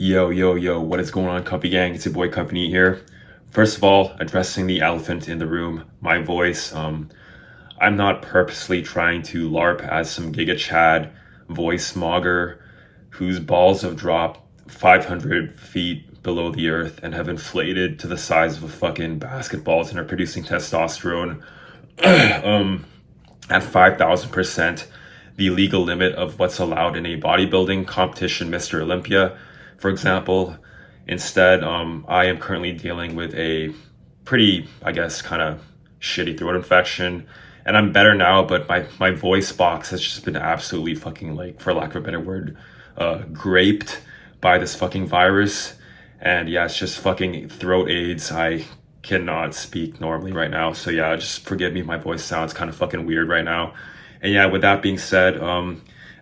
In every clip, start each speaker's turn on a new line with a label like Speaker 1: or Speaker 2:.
Speaker 1: Yo, what is going on, Cuppy Gang? It's your boy Company here. First of all, addressing the elephant in the room, my voice. I'm not purposely trying to LARP as some Giga Chad voice mogger whose balls have dropped 500 feet below the earth and have inflated to the size of a fucking basketballs and are producing testosterone at 5,000%, the legal limit of what's allowed in a bodybuilding competition, Mr. Olympia, for example. Instead, I am currently dealing with a pretty, I guess, kind of shitty throat infection. And I'm better now, but my voice box has just been absolutely fucking, like, for lack of a better word, graped by this fucking virus. And yeah, it's just fucking throat AIDS. I cannot speak normally right now. So yeah, just forgive me. My voice sounds kind of fucking weird right now. And yeah, with that being said,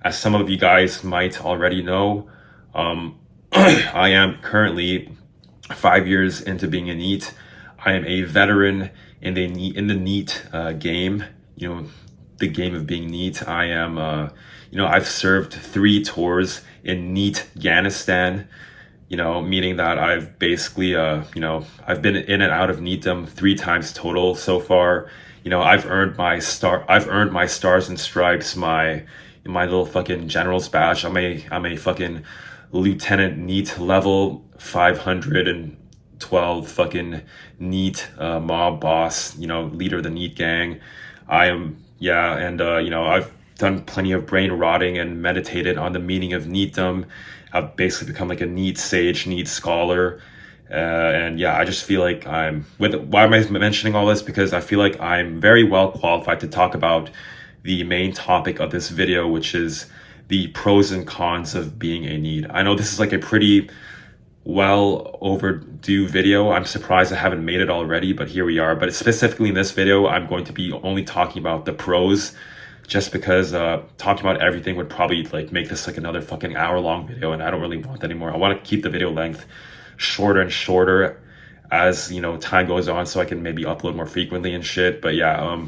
Speaker 1: as some of you guys might already know, I am currently 5 years into being a NEET. I am a veteran in the NEET game. You know, the game of being NEET. I am, I've served 3 tours in NEET Afghanistan. Meaning that I've basically, I've been in and out of NEETdom 3 times total so far. I've earned my stars and stripes, my little fucking general's badge. I'm a fucking lieutenant NEET level 512 fucking NEET mob boss, leader of the NEET gang. I've done plenty of brain rotting and meditated on the meaning of NEETdom. I've basically become like a NEET sage, NEET scholar. I just feel like why am I mentioning all this? Because I feel like I'm very well qualified to talk about the main topic of this video, which is the pros and cons of being a NEET. I know this is like a pretty well overdue video. I'm surprised I haven't made it already, but here we are. But specifically in this video, I'm going to be only talking about the pros, just because talking about everything would probably like make this like another fucking hour-long video, and I don't really want that anymore. I want to keep the video length shorter and shorter as time goes on, so I can maybe upload more frequently and shit. But yeah,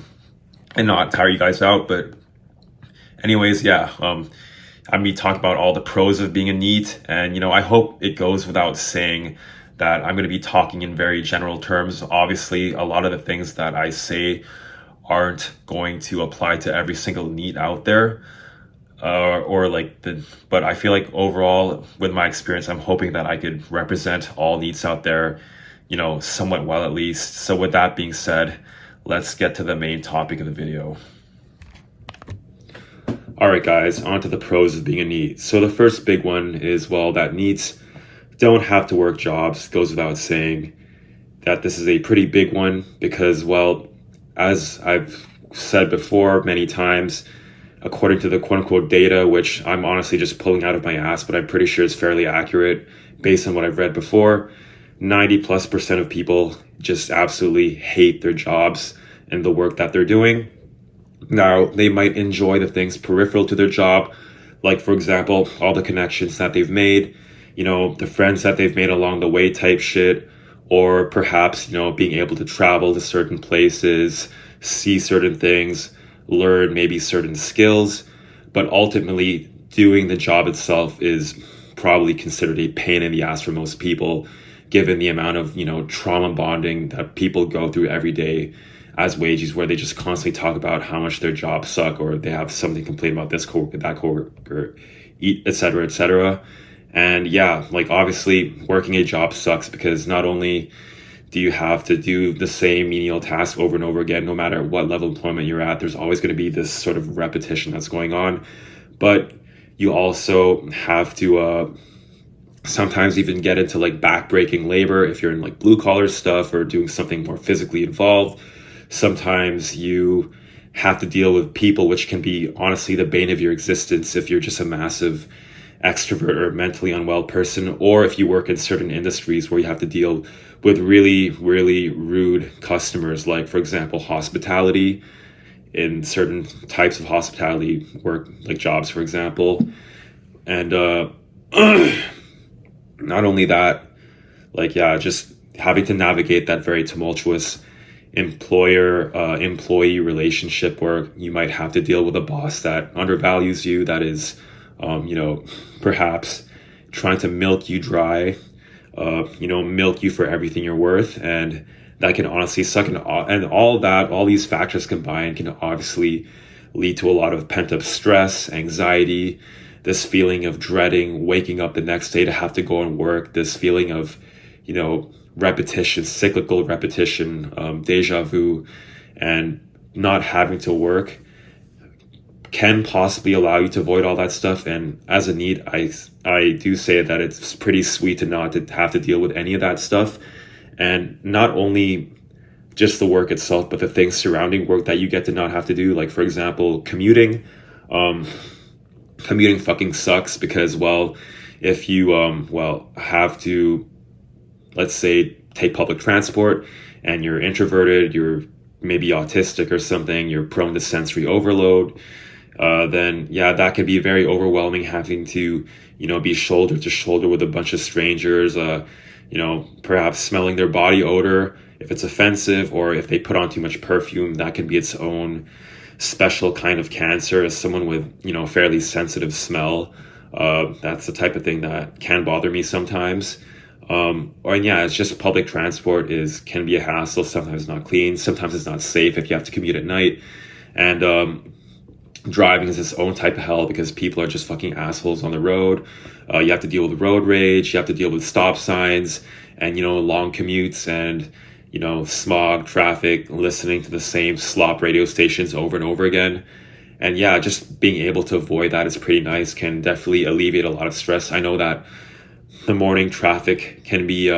Speaker 1: and not tire you guys out. But anyways, yeah, I'm gonna be talking about all the pros of being a NEET, and I hope it goes without saying that I'm going to be talking in very general terms. Obviously, a lot of the things that I say aren't going to apply to every single NEET out there, but I feel like overall, with my experience, I'm hoping that I could represent all NEETs out there, somewhat well at least. So with that being said, let's get to the main topic of the video. Alright guys, on to the pros of being a NEET. So the first big one is, that NEETs don't have to work jobs. Goes without saying that this is a pretty big one because, as I've said before many times, according to the quote-unquote data, which I'm honestly just pulling out of my ass, but I'm pretty sure it's fairly accurate based on what I've read before, 90+% of people just absolutely hate their jobs and the work that they're doing. Now, they might enjoy the things peripheral to their job, like, for example, all the connections that they've made, the friends that they've made along the way type shit, or perhaps, being able to travel to certain places, see certain things, learn maybe certain skills. But ultimately, doing the job itself is probably considered a pain in the ass for most people, given the amount of, trauma bonding that people go through every day as wages, where they just constantly talk about how much their jobs suck, or they have something to complain about this coworker, that coworker, etc., etc. And yeah, obviously working a job sucks because not only do you have to do the same menial task over and over again, no matter what level of employment you're at, there's always going to be this sort of repetition that's going on, but you also have to sometimes even get into back-breaking labor if you're in blue-collar stuff or doing something more physically involved. Sometimes you have to deal with people, which can be honestly the bane of your existence if you're just a massive extrovert or mentally unwell person, or if you work in certain industries where you have to deal with really, really rude customers, like, for example, hospitality, in certain types of hospitality work, like jobs, for example. And not only that, just having to navigate that very tumultuous employer-employee relationship where you might have to deal with a boss that undervalues you, that is, perhaps trying to milk you dry, milk you for everything you're worth. And that can honestly suck. And all these factors combined can obviously lead to a lot of pent up stress, anxiety, this feeling of dreading waking up the next day to have to go and work, this feeling of, repetition, cyclical repetition, deja vu, and not having to work can possibly allow you to avoid all that stuff. And as a NEET, I do say that it's pretty sweet to not to have to deal with any of that stuff. And not only just the work itself, but the things surrounding work that you get to not have to do. Like, for example, commuting. Commuting fucking sucks because, well, if you, have to, let's say, take public transport and you're introverted, you're maybe autistic or something, you're prone to sensory overload, then yeah, that could be very overwhelming having to, be shoulder to shoulder with a bunch of strangers, perhaps smelling their body odor if it's offensive, or if they put on too much perfume, that can be its own special kind of cancer. As someone with, fairly sensitive smell, that's the type of thing that can bother me sometimes. It's just public transport can be a hassle. Sometimes it's not clean. Sometimes it's not safe if you have to commute at night. And driving is its own type of hell because people are just fucking assholes on the road. You have to deal with road rage. You have to deal with stop signs and, long commutes and, smog, traffic, listening to the same slop radio stations over and over again. And yeah, just being able to avoid that is pretty nice, can definitely alleviate a lot of stress. I know that the morning traffic can be,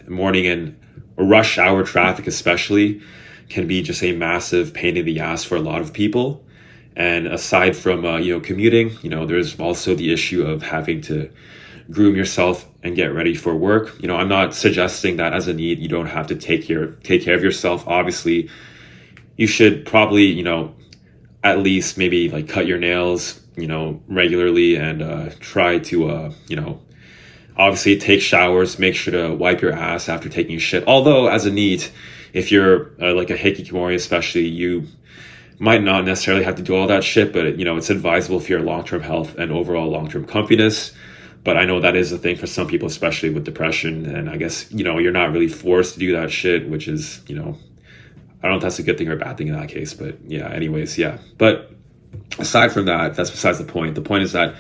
Speaker 1: morning and rush hour traffic especially, can be just a massive pain in the ass for a lot of people. And aside from, commuting, there's also the issue of having to groom yourself and get ready for work. I'm not suggesting that as a NEET, you don't have to take care of yourself. Obviously, you should probably, at least maybe like cut your nails, regularly, and try to, obviously take showers, make sure to wipe your ass after taking a shit. Although as a NEET, if you're like a hikikomori especially, you might not necessarily have to do all that shit, but it's advisable for your long-term health and overall long-term comfiness. But I know that is a thing for some people, especially with depression. And I guess, you're not really forced to do that shit, which is, I don't know if that's a good thing or a bad thing in that case. But yeah, anyways, yeah. But aside from that, that's besides the point. The point is that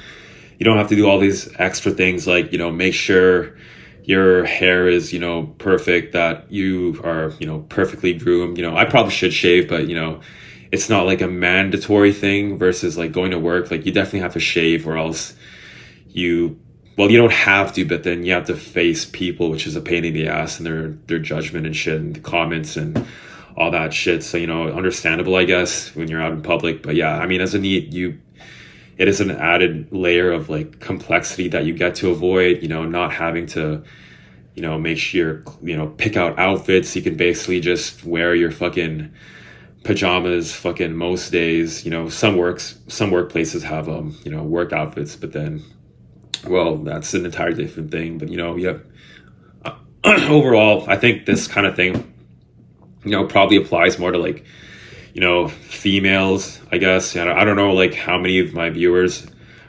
Speaker 1: you don't have to do all these extra things like, make sure your hair is, perfect, that you are, perfectly groomed. I probably should shave, but, it's not like a mandatory thing versus like going to work. Like you definitely have to shave or else you don't have to, but then you have to face people, which is a pain in the ass, and their judgment and shit and comments and all that shit. So, understandable, I guess, when you're out in public. But yeah, I mean, as a NEET, it is an added layer of like complexity that you get to avoid, not having to, make sure, pick out outfits. You can basically just wear your fucking pajamas fucking most days. Some workplaces have work outfits, but then, well, that's an entirely different thing. But overall, I think this kind of thing probably applies more to like females, I guess. I don't know like how many of my viewers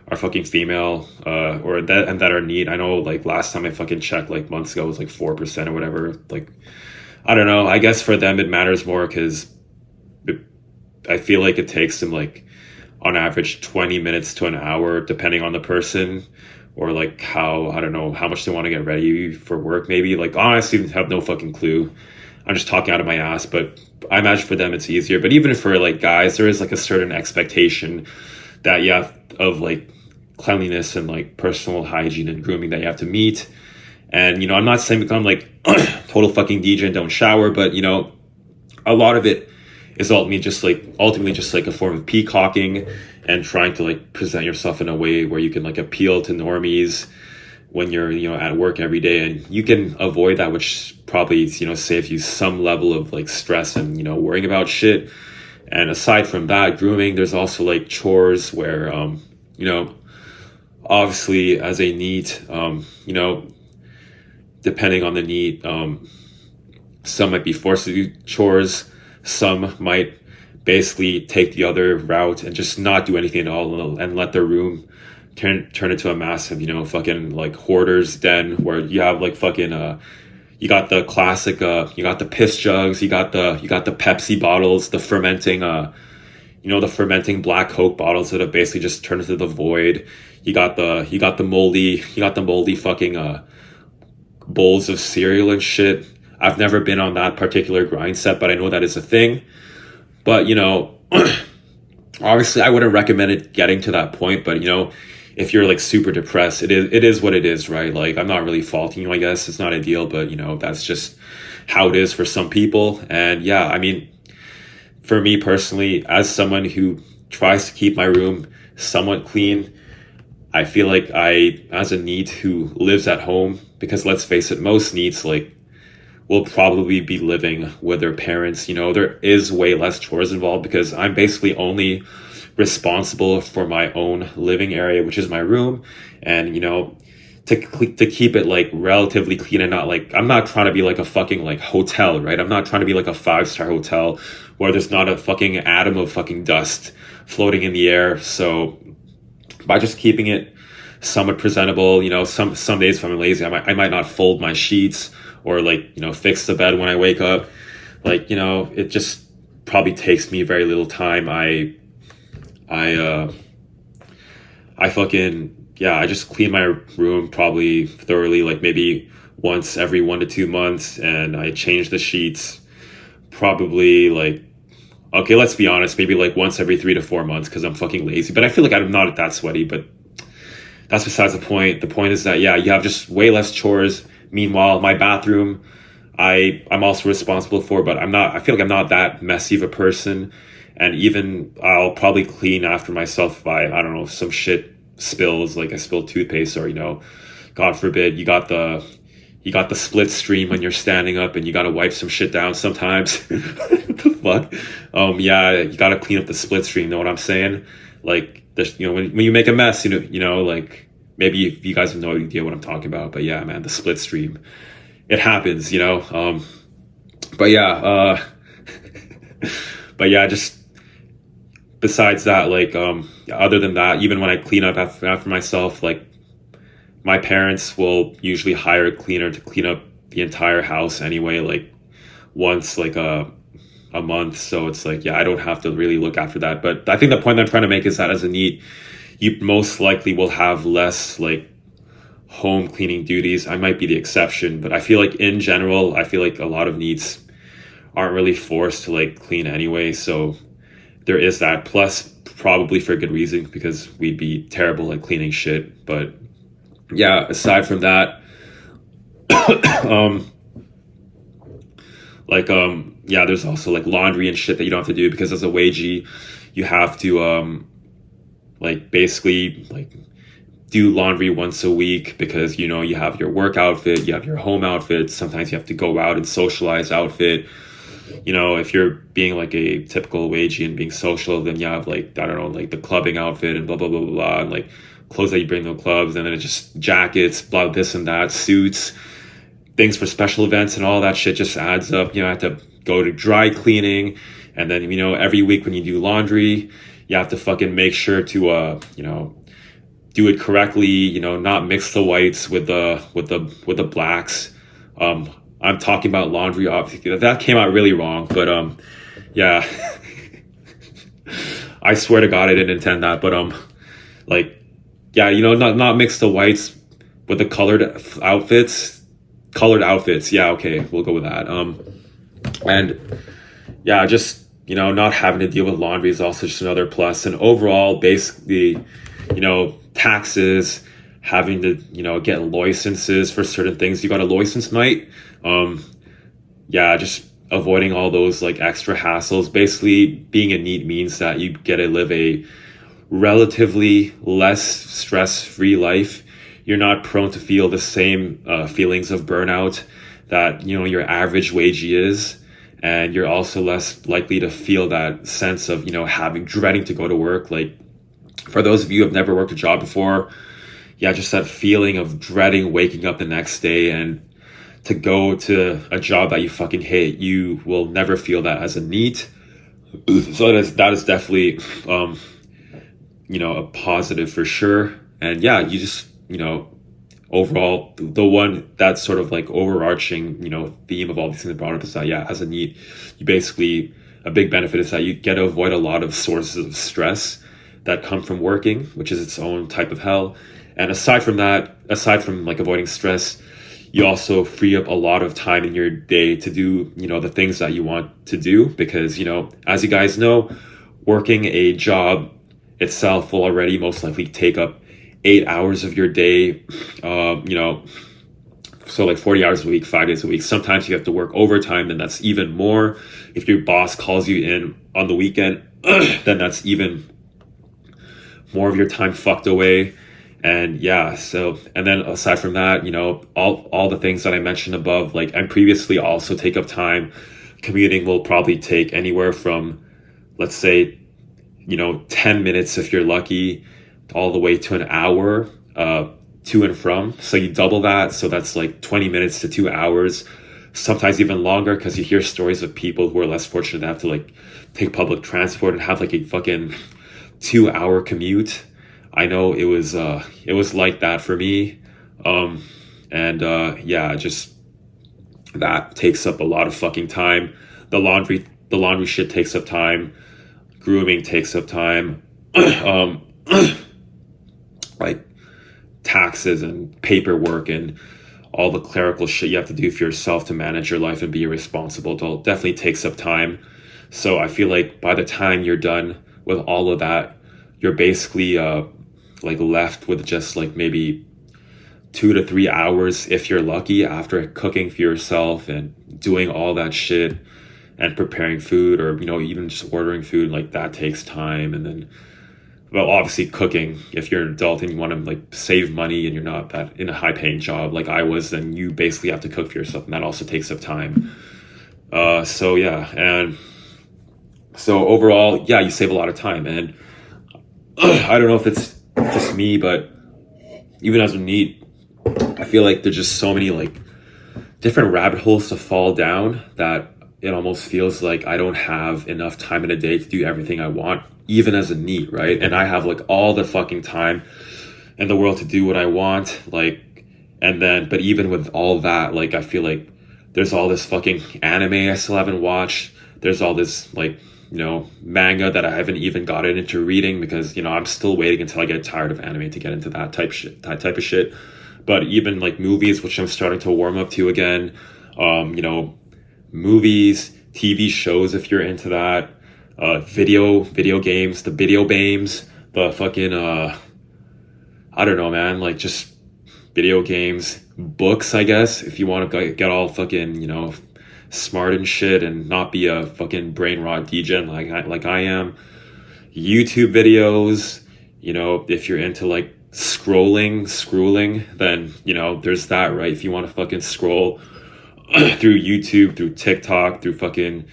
Speaker 1: are fucking female or that are NEET. I know like last time I fucking checked like months ago, it was like 4% or whatever. Like I don't know, I guess for them it matters more because I feel like it takes them like on average 20 minutes to an hour depending on the person, or like how much they want to get ready for work. Maybe like honestly have no fucking clue. I'm just talking out of my ass, but I imagine for them it's easier. But even for like guys, there is like a certain expectation that you have of like cleanliness and like personal hygiene and grooming that you have to meet. And I'm not saying become like total fucking DJ and don't shower, but a lot of it is ultimately just like a form of peacocking and trying to like present yourself in a way where you can like appeal to normies when you're at work every day, and you can avoid that, which probably saves you some level of like stress and worrying about shit. And aside from that, grooming, there's also like chores where obviously as a NEET, depending on the NEET, some might be forced to do chores, some might basically take the other route and just not do anything at all and let their room turn into a massive, fucking like hoarder's den where you have like fucking you got the classic you got the piss jugs, you got the Pepsi bottles, the fermenting black Coke bottles that have basically just turned into the void. You got the moldy fucking bowls of cereal and shit. I've never been on that particular grind set, but I know that is a thing. But obviously I wouldn't recommend it getting to that point, but if you're like super depressed, it is what it is, right? Like I'm not really faulting you, I guess. It's not ideal, but that's just how it is for some people. And yeah, I mean, for me personally, as someone who tries to keep my room somewhat clean, I feel like as a NEET who lives at home, because let's face it, most NEETs like will probably be living with their parents. There is way less chores involved because I'm basically only responsible for my own living area, which is my room. And, to keep it like relatively clean and not like, I'm not trying to be like a fucking like hotel, right? I'm not trying to be like a 5-star hotel where there's not a fucking atom of fucking dust floating in the air. So by just keeping it somewhat presentable, some days if I'm lazy, I might not fold my sheets or like, fix the bed when I wake up. Like, it just probably takes me very little time. I just clean my room probably thoroughly, like maybe once every 1 to 2 months, and I change the sheets probably like, okay, let's be honest, maybe like once every 3 to 4 months because I'm fucking lazy. But I feel like I'm not that sweaty, but that's besides the point. The point is that, yeah, you have just way less chores. Meanwhile, my bathroom, I'm also responsible for, but I feel like I'm not that messy of a person. And even I'll probably clean after myself by, I don't know, some shit spills, like I spilled toothpaste or, God forbid, you got the split stream when you're standing up and you got to wipe some shit down sometimes. What the fuck? Yeah, you got to clean up the split stream. Know what I'm saying? Like, when you make a mess, like maybe you guys have no idea what I'm talking about, but yeah, man, the split stream, it happens, but yeah, but yeah, just besides that, like, other than that, even when I clean up after myself, like, my parents will usually hire a cleaner to clean up the entire house anyway, like once like a month. So it's like, yeah, I don't have to really look after that. But I think the point that I'm trying to make is that as a NEET, you most likely will have less like home cleaning duties. I might be the exception, but I feel like in general, I feel like a lot of NEETs aren't really forced to like clean anyway. So there is that, plus probably for a good reason because we'd be terrible at cleaning shit. But yeah, aside from that, yeah, there's also like laundry and shit that you don't have to do because as a wagee, you have to like basically like do laundry once a week because you have your work outfit, you have your home outfit, sometimes you have to go out and socialize outfit. If you're being like a typical wagey and being social, then you have like, I don't know, like the clubbing outfit and blah blah blah blah blah, and like clothes that you bring to the clubs, and then it's just jackets, blah, this and that, suits, things for special events, and all that shit just adds up. I have to go to dry cleaning, and then every week when you do laundry, you have to fucking make sure to do it correctly, not mix the whites with the blacks. I'm talking about laundry, obviously. That came out really wrong, but yeah. I swear to God I didn't intend that, but like, yeah, not mix the whites with the colored outfits. Colored outfits, yeah, okay, we'll go with that. And yeah, just not having to deal with laundry is also just another plus. And overall, basically, taxes, having to get licenses for certain things. You got a license night. Yeah, just avoiding all those like extra hassles. Basically, being a NEET means that you get to live a relatively less stress-free life. You're not prone to feel the same feelings of burnout that your average wagee is, and you're also less likely to feel that sense of dreading to go to work. Like, for those of you who have never worked a job before, yeah, just that feeling of dreading waking up the next day and to go to a job that you fucking hate. You will never feel that as a NEET. So that is definitely a positive for sure. And yeah, you just, overall, the one that's sort of like overarching, theme of all these things brought up is that, yeah, as a NEET, you basically, a big benefit is that you get to avoid a lot of sources of stress that come from working, which is its own type of hell. And aside from that, aside from like avoiding stress, you also free up a lot of time in your day to do, the things that you want to do. Because, as you guys know, working a job itself will already most likely take up 8 hours of your day, so like 40 hours a week, 5 days a week. Sometimes you have to work overtime, and that's even more. If your boss calls you in on the weekend, then that's even more of your time fucked away. And yeah, so, and then aside from that, all the things that I mentioned above, like, and previously also take up time. Commuting will probably take anywhere from, let's say, 10 minutes if you're lucky, all the way to an hour, to and from. So you double that. So that's like 20 minutes to 2 hours, sometimes even longer, because you hear stories of people who are less fortunate to have to like take public transport and have like a fucking 2 hour commute. I know it was like that for me. Yeah, just that takes up a lot of fucking time. The laundry shit takes up time. Grooming takes up time. Like taxes and paperwork and all the clerical shit you have to do for yourself to manage your life and be responsible definitely takes up time. So I feel like by the time you're done with all of that, you're basically like left with just like maybe 2 to 3 hours if you're lucky, after cooking for yourself and doing all that shit and preparing food, or even just ordering food. Like that takes time. And then, well, obviously cooking, if you're an adult and you want to like save money and you're not that in a high paying job like I was, then you basically have to cook for yourself, and that also takes up time. So yeah, and so overall, yeah, you save a lot of time. And I don't know if it's just me, but even as a NEET, I feel like there's just so many like different rabbit holes to fall down that it almost feels like I don't have enough time in a day to do everything I want, even as a NEET, right? And I have like all the fucking time in the world to do what I want, like, and then, but even with all that, like, I feel like there's all this fucking anime I still haven't watched. There's all this like, manga that I haven't even gotten into reading, because, I'm still waiting until I get tired of anime to get into that type of shit. But even like movies, which I'm starting to warm up to again, movies, TV shows, if you're into that, video games, the video games, the fucking, I don't know, man, like just video games, books, I guess, if you want to get all fucking, smart and shit and not be a fucking brain rot degen like I am. YouTube videos, if you're into like scrolling, then, there's that, right? If you want to fucking scroll through YouTube, through TikTok, through fucking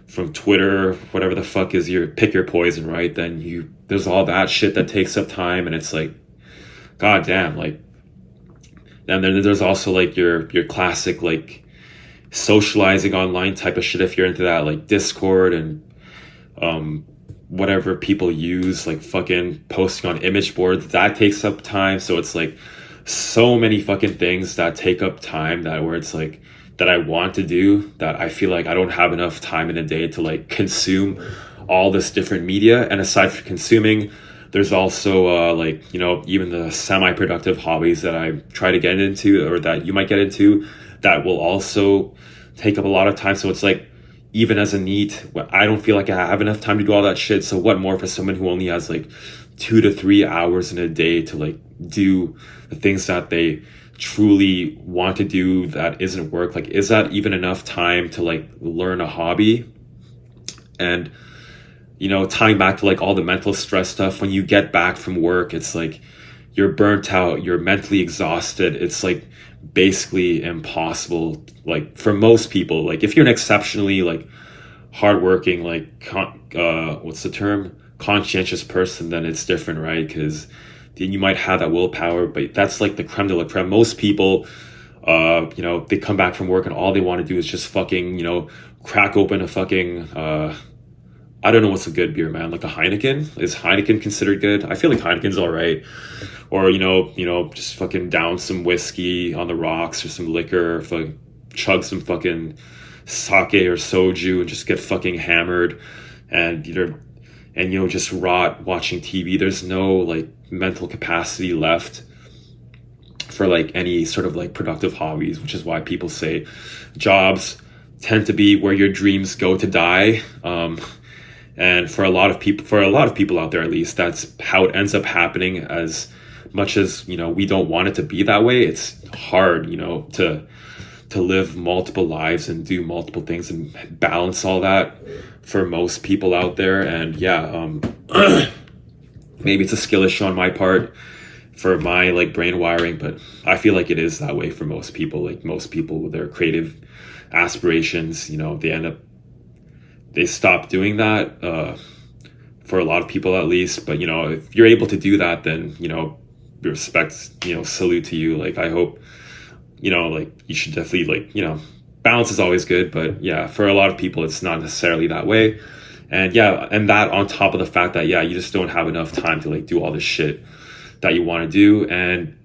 Speaker 1: from Twitter, whatever the fuck is your pick your poison, right? Then there's all that shit that takes up time, and it's like, god damn, like, and then there's also like your classic like socializing online type of shit, if you're into that, like Discord and whatever people use, like fucking posting on image boards, that takes up time. So it's like so many fucking things that take up time, that where it's like that I want to do, that I feel like I don't have enough time in a day to like consume all this different media. And aside from consuming, there's also like, even the semi-productive hobbies that I try to get into, or that you might get into, that will also take up a lot of time. So it's like, even as a NEET, I don't feel like I have enough time to do all that shit. So what more for someone who only has like 2 to 3 hours in a day to like do the things that they truly want to do, that isn't work? Like, is that even enough time to like learn a hobby? And, tying back to like all the mental stress stuff, when you get back from work, it's like you're burnt out, you're mentally exhausted. It's like basically impossible, like for most people. Like if you're an exceptionally like hardworking, like what's the term, conscientious person, then it's different, right? Because then you might have that willpower, but that's like the creme de la creme. Most people, they come back from work and all they want to do is just fucking, crack open a fucking I don't know what's a good beer, man. Like a Heineken? Is Heineken considered good? I feel like Heineken's all right. Or just fucking down some whiskey on the rocks or some liquor, or chug some fucking sake or soju and just get fucking hammered, and just rot watching TV. There's no like mental capacity left for like any sort of like productive hobbies, which is why people say jobs tend to be where your dreams go to die. And for a lot of people out there, at least, that's how it ends up happening. As much as we don't want it to be that way, it's hard to live multiple lives and do multiple things and balance all that for most people out there. And yeah, maybe it's a skill issue on my part for my like brain wiring, but I feel like it is that way for most people. Like most people with their creative aspirations, they stop doing that, for a lot of people at least. But if you're able to do that, then respect, salute to you. Like I hope, like you should definitely like, balance is always good, but yeah, for a lot of people it's not necessarily that way. And yeah, and that on top of the fact that you just don't have enough time to like do all this shit that you want to do. And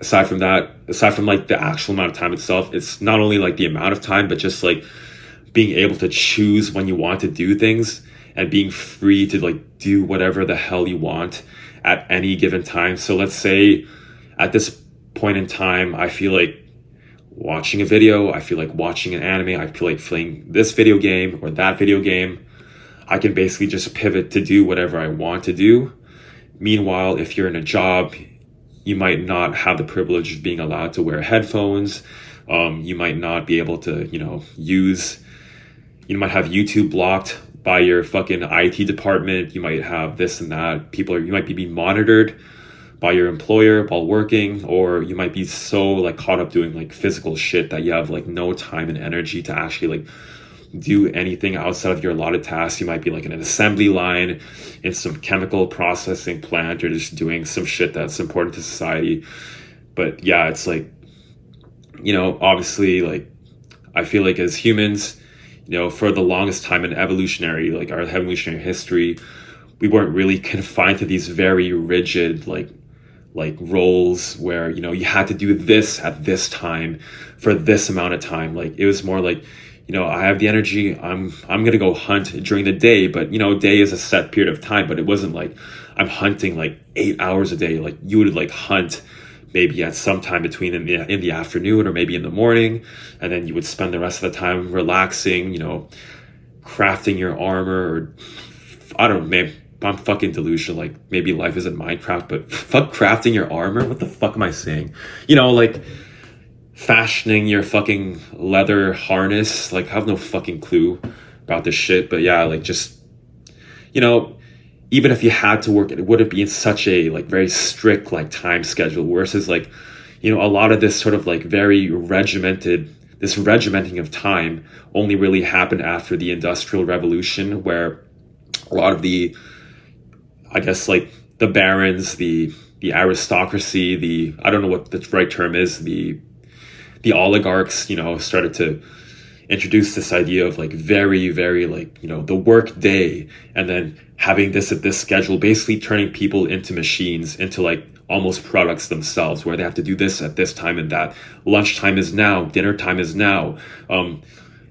Speaker 1: aside from like the actual amount of time itself, it's not only like the amount of time, but just like being able to choose when you want to do things and being free to like do whatever the hell you want at any given time. So let's say at this point in time, I feel like watching a video, I feel like watching an anime, I feel like playing this video game or that video game. I can basically just pivot to do whatever I want to do. Meanwhile, if you're in a job, you might not have the privilege of being allowed to wear headphones. You might not be able to, you might have YouTube blocked by your fucking IT department. You might have this and that. You might be being monitored by your employer while working, or you might be so like caught up doing like physical shit that you have like no time and energy to actually like do anything outside of your allotted tasks. You might be like in an assembly line in some chemical processing plant, or just doing some shit that's important to society. But yeah, it's like, obviously, like I feel like as humans, for the longest time in our evolutionary history, we weren't really confined to these very rigid like roles where you had to do this at this time for this amount of time. Like it was more like, I have the energy, I'm gonna go hunt during the day, but day is a set period of time. But it wasn't like I'm hunting like 8 hours a day. Like you would like hunt maybe at some time between in the afternoon or maybe in the morning, and then you would spend the rest of the time relaxing, crafting your armor, or I don't know, maybe I'm fucking delusional. Like maybe life isn't Minecraft, but fuck crafting your armor. What the fuck am I saying? Like fashioning your fucking leather harness. Like I have no fucking clue about this shit, but yeah, like just even if you had to work, it wouldn't be in such a like very strict like time schedule. Versus like, a lot of this sort of like very this regimenting of time only really happened after the Industrial Revolution, where a lot of the, I guess like the barons, the aristocracy, I don't know what the right term is, the oligarchs, started to introduce this idea of like very, very like, the work day, and then having this at this schedule, basically turning people into machines, into like almost products themselves, where they have to do this at this time and that. Lunchtime is now, dinner time is now.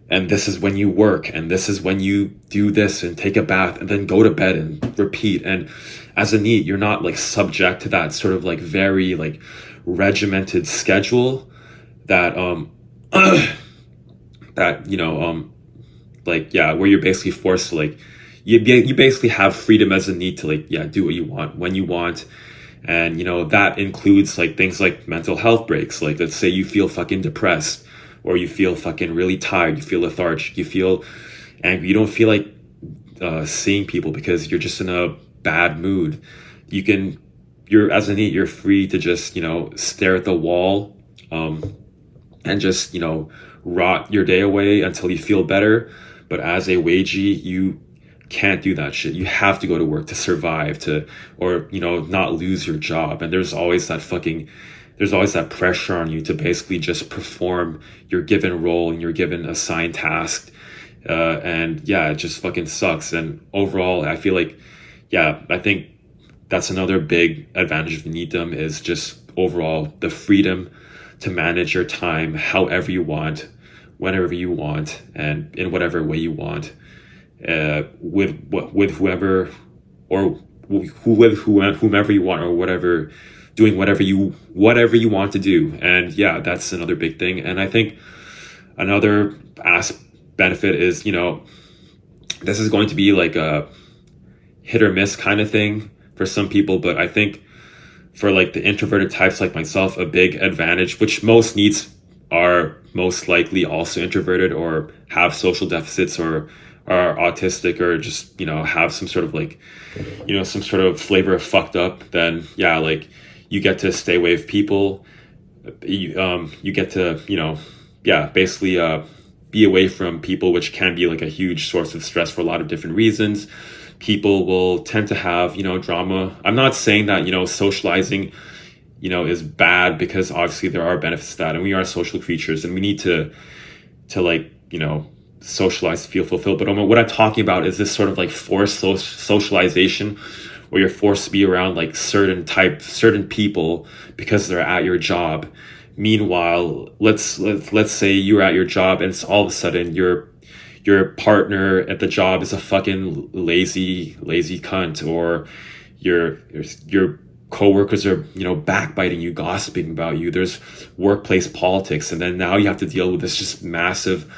Speaker 1: And this is when you work, and this is when you do this and take a bath and then go to bed and repeat. And as a NEET, you're not like subject to that sort of like very like regimented schedule that where you're basically forced to like you basically have freedom as a NEET to like do what you want when you want. And that includes like things like mental health breaks. Like let's say you feel fucking depressed, or you feel fucking really tired, you feel lethargic, you feel angry, you don't feel like seeing people because you're just in a bad mood. You're as a NEET, you're free to just stare at the wall and just rot your day away until you feel better. But as a wagee, you can't do that shit. You have to go to work to survive, or not lose your job. And there's always that pressure on you to basically just perform your given role and your given assigned task. And yeah, it just fucking sucks. And overall, I feel like, yeah, I think that's another big advantage of needom is just overall the freedom to manage your time however you want, whenever you want, and in whatever way you want, with whoever or whomever you want, or whatever, doing whatever you want to do. And yeah, that's another big thing. And I think another benefit is, this is going to be like a hit or miss kind of thing for some people, but I think for like the introverted types like myself, a big advantage, which most needs are most likely also introverted or have social deficits or are autistic or just, have some sort of like, some sort of flavor of fucked up, then yeah, like you get to stay away with people. You get to, yeah, basically be away from people, which can be like a huge source of stress for a lot of different reasons. People will tend to have, drama. I'm not saying that, socializing, is bad, because obviously there are benefits to that, and we are social creatures and we need to like, socialize to feel fulfilled. But what I'm talking about is this sort of like forced socialization where you're forced to be around like certain people because they're at your job. Meanwhile, let's say you're at your job and it's all of a sudden your partner at the job is a fucking lazy cunt, or your coworkers are, backbiting you, gossiping about you. There's workplace politics, and then now you have to deal with this just massive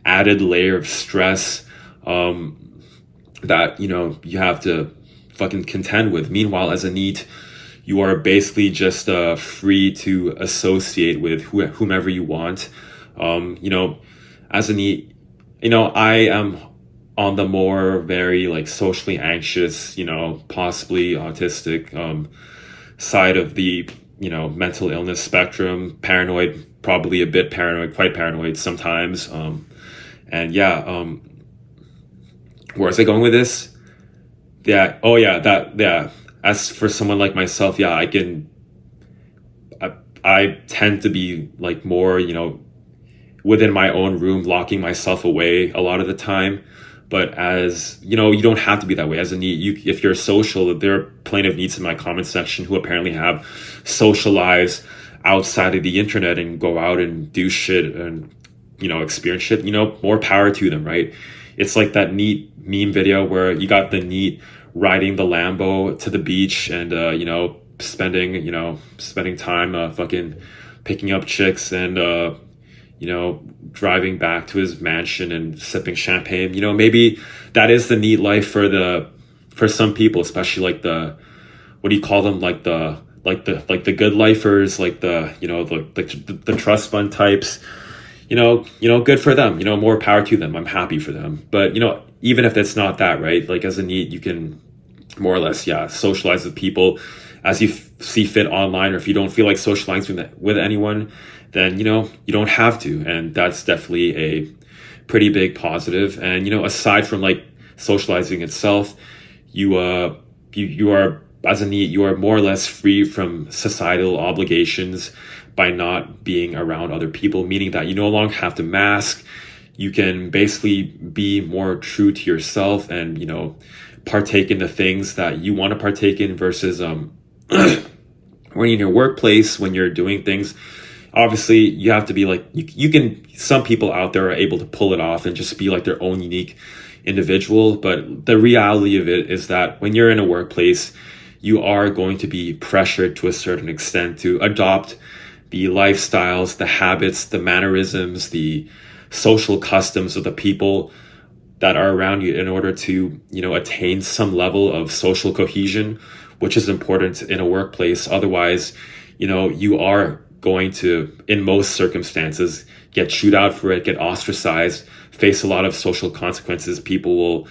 Speaker 1: added layer of stress that you have to fucking contend with. Meanwhile, as a NEET, you are basically just free to associate with whomever you want. As a NEET, I am on the more very like socially anxious, possibly autistic side of the, mental illness spectrum. Paranoid, probably a bit paranoid, quite paranoid sometimes. And yeah, where was I going with this? Yeah. Oh yeah. Yeah. As for someone like myself, yeah, I tend to be like more, within my own room, locking myself away a lot of the time. But as you don't have to be that way. As a NEET, if you're social, there are plenty of NEETs in my comment section who apparently have social lives outside of the internet and go out and do shit and, experience shit. More power to them, right? It's like that NEET meme video where you got the NEET riding the Lambo to the beach and, spending time fucking picking up chicks and, driving back to his mansion and sipping champagne. Maybe that is the NEET life for some people, especially like what do you call them? Like the good lifers, like the trust fund types. Good for them. More power to them. I'm happy for them. But even if it's not that, right? Like as a NEET, you can more or less, yeah, socialize with people as you see fit online, or if you don't feel like socializing with anyone, then you don't have to. And that's definitely a pretty big positive. And aside from like socializing itself, you are, as a NEET, you are more or less free from societal obligations by not being around other people, meaning that you no longer have to mask. You can basically be more true to yourself and partake in the things that you want to partake in, versus when in your workplace, when you're doing things, obviously you have to be like, you can, some people out there are able to pull it off and just be like their own unique individual. But the reality of it is that when you're in a workplace, you are going to be pressured to a certain extent to adopt the lifestyles, the habits, the mannerisms, the social customs of the people that are around you in order to, attain some level of social cohesion, which is important in a workplace. Otherwise, you are going to, in most circumstances, get chewed out for it, get ostracized, face a lot of social consequences. People will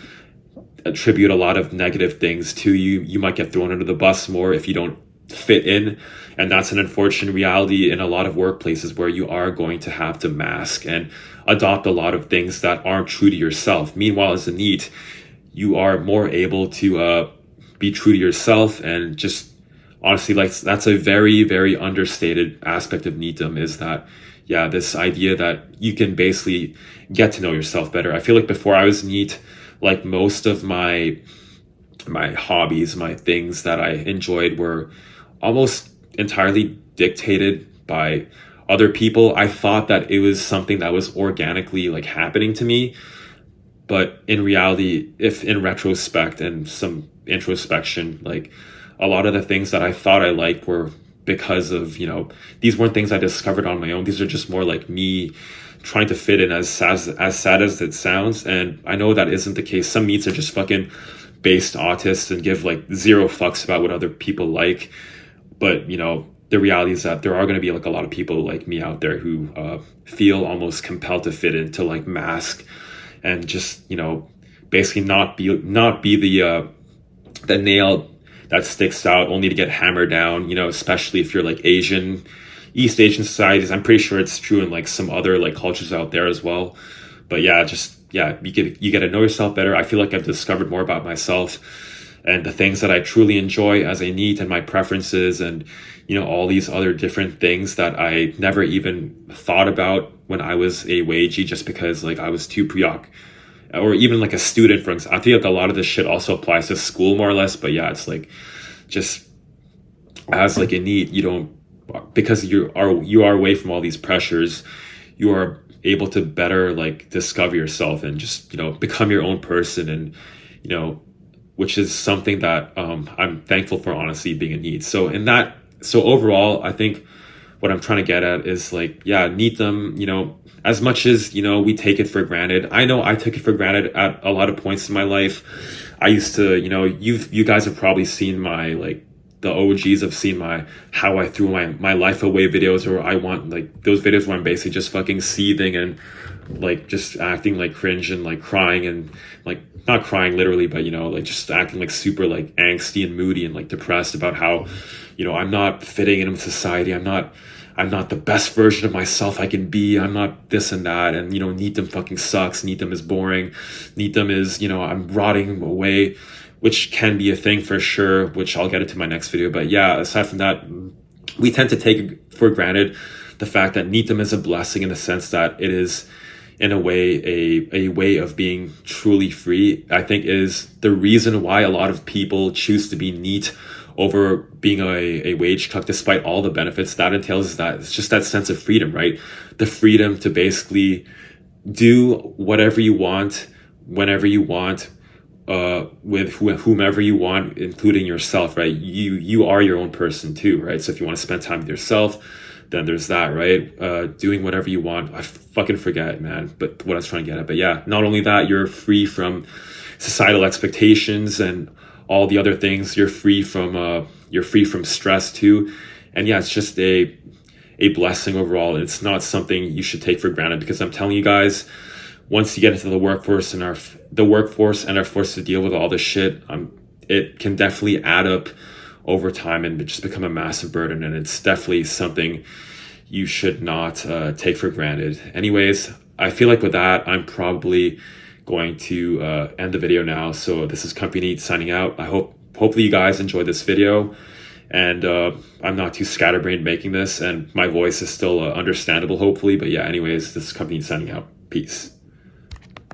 Speaker 1: attribute a lot of negative things to you. You might get thrown under the bus more if you don't fit in. And that's an unfortunate reality in a lot of workplaces, where you are going to have to mask and adopt a lot of things that aren't true to yourself. Meanwhile, as a NEET, you are more able to be true to yourself and just honestly, like that's a very, very understated aspect of NEETM is that, yeah, this idea that you can basically get to know yourself better. I feel like before I was NEET, like most of my hobbies, my things that I enjoyed were almost entirely dictated by other people. I thought that it was something that was organically like happening to me, but in reality, if in retrospect and some introspection, like a lot of the things that I thought I liked were because of, these weren't things I discovered on my own. These are just more like me trying to fit in, as sad as it sounds. And I know that isn't the case. Some meets are just fucking based autists and give like zero fucks about what other people like. But, the reality is that there are going to be like a lot of people like me out there who feel almost compelled to fit into like mask and just, basically not be the nail that sticks out only to get hammered down, especially if you're like East Asian societies. I'm pretty sure it's true in like some other like cultures out there as well. But yeah, you get to know yourself better. I feel like I've discovered more about myself and the things that I truly enjoy as a NEET and my preferences and, all these other different things that I never even thought about when I was a wagey, just because like I was too or even like a student, for example. I feel like a lot of this shit also applies to school more or less, but yeah, it's like just as like a NEET, you don't, because you are away from all these pressures, you are able to better like discover yourself and just, become your own person. And, which is something that I'm thankful for, honestly, being a NEET. So overall, I think what I'm trying to get at is like, yeah, NEETM, as much as, we take it for granted. I know I took it for granted at a lot of points in my life. I used to, you guys have probably seen my, like, the OGs have seen how I threw my life away videos, or I want like those videos where I'm basically just fucking seething and like just acting like cringe and like crying and like not crying literally, but like just acting like super like angsty and moody and like depressed about how, I'm not fitting in with society. I'm not the best version of myself I can be. I'm not this and that. And, NEETM fucking sucks. NEETM is boring. NEETM is, I'm rotting away, which can be a thing for sure, which I'll get into my next video. But yeah, aside from that, we tend to take for granted the fact that NEETM is a blessing in the sense that it is, in a way, a way of being truly free. I think is the reason why a lot of people choose to be NEET over being a wage cuck, despite all the benefits that entails. Is that it's just that sense of freedom, right? The freedom to basically do whatever you want, whenever you want, with whomever you want, including yourself, right? You are your own person too, right? So if you want to spend time with yourself, then there's that, right? Doing whatever you want. I fucking forget, man, but what I was trying to get at. But yeah, not only that, you're free from societal expectations and all the other things. You're free from stress too. And yeah, it's just a blessing overall. It's not something you should take for granted, because I'm telling you guys, once you get into the workforce and are forced to deal with all this shit, it can definitely add up over time and just become a massive burden. And it's definitely something you should not take for granted. Anyways, I feel like with that, I'm probably going to end the video now. So this is Company NEET signing out. Hopefully you guys enjoyed this video, and I'm not too scatterbrained making this, and my voice is still understandable, hopefully. But yeah, anyways, this is Company NEET signing out. Peace.